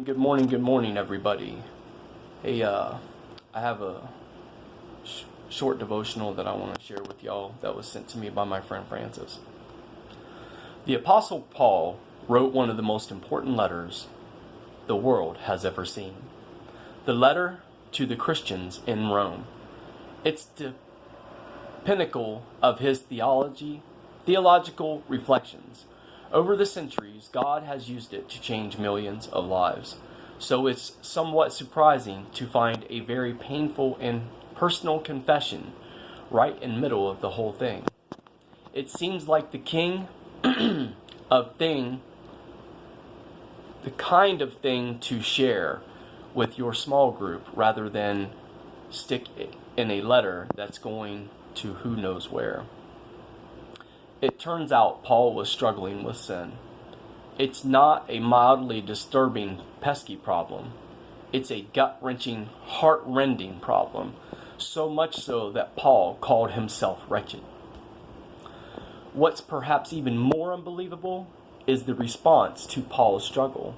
good morning, everybody. Hey, I have a short devotional that I want to share with y'all that was sent to me by my friend Francis. The Apostle Paul wrote one of the most important letters the world has ever seen. The letter to the Christians in Rome. It's the pinnacle of his theological reflections. Over the centuries, God has used it to change millions of lives. So it's somewhat surprising to find a very painful and personal confession right in the middle of the whole thing. It seems like the kind of thing to share with your small group rather than stick it in a letter that's going to who knows where. It turns out Paul was struggling with sin. It's not a mildly disturbing, pesky problem. It's a gut-wrenching, heart-rending problem, so much so that Paul called himself wretched. What's perhaps even more unbelievable is the response to Paul's struggle.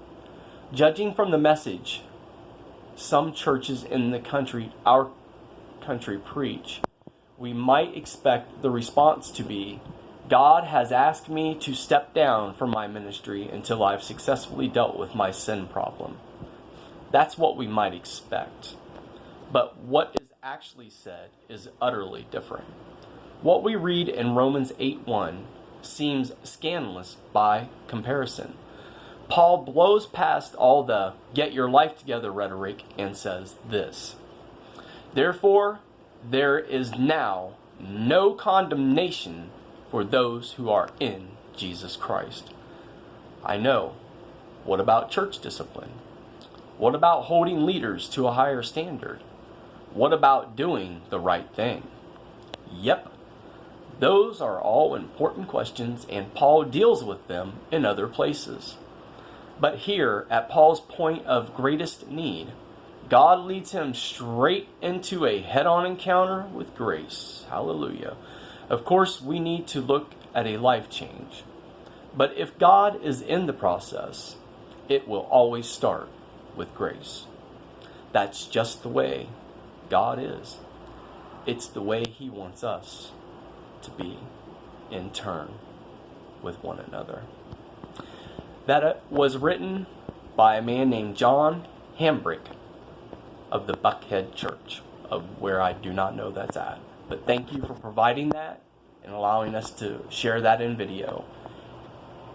Judging from the message some churches in our country preach, we might expect the response to be, God has asked me to step down from my ministry until I've successfully dealt with my sin problem. That's what we might expect. But what is actually said is utterly different. What we read in Romans 8:1 seems scandalous by comparison. Paul blows past all the get your life together rhetoric and says this: Therefore, there is now no condemnation for those who are in Jesus Christ. I know. What about church discipline? What about holding leaders to a higher standard? What about doing the right thing? Yep, those are all important questions, and Paul deals with them in other places. But here, at Paul's point of greatest need, God leads him straight into a head-on encounter with grace. Hallelujah. Of course, we need to look at a life change. But if God is in the process, it will always start with grace. That's just the way God is. It's the way He wants us to be in turn with one another. That was written by a man named John Hambrick of the Buckhead Church, of where I do not know that's at. But thank you for providing that and allowing us to share that in video.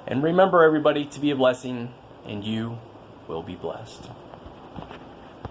And remember, everybody, to be a blessing, and you will be blessed.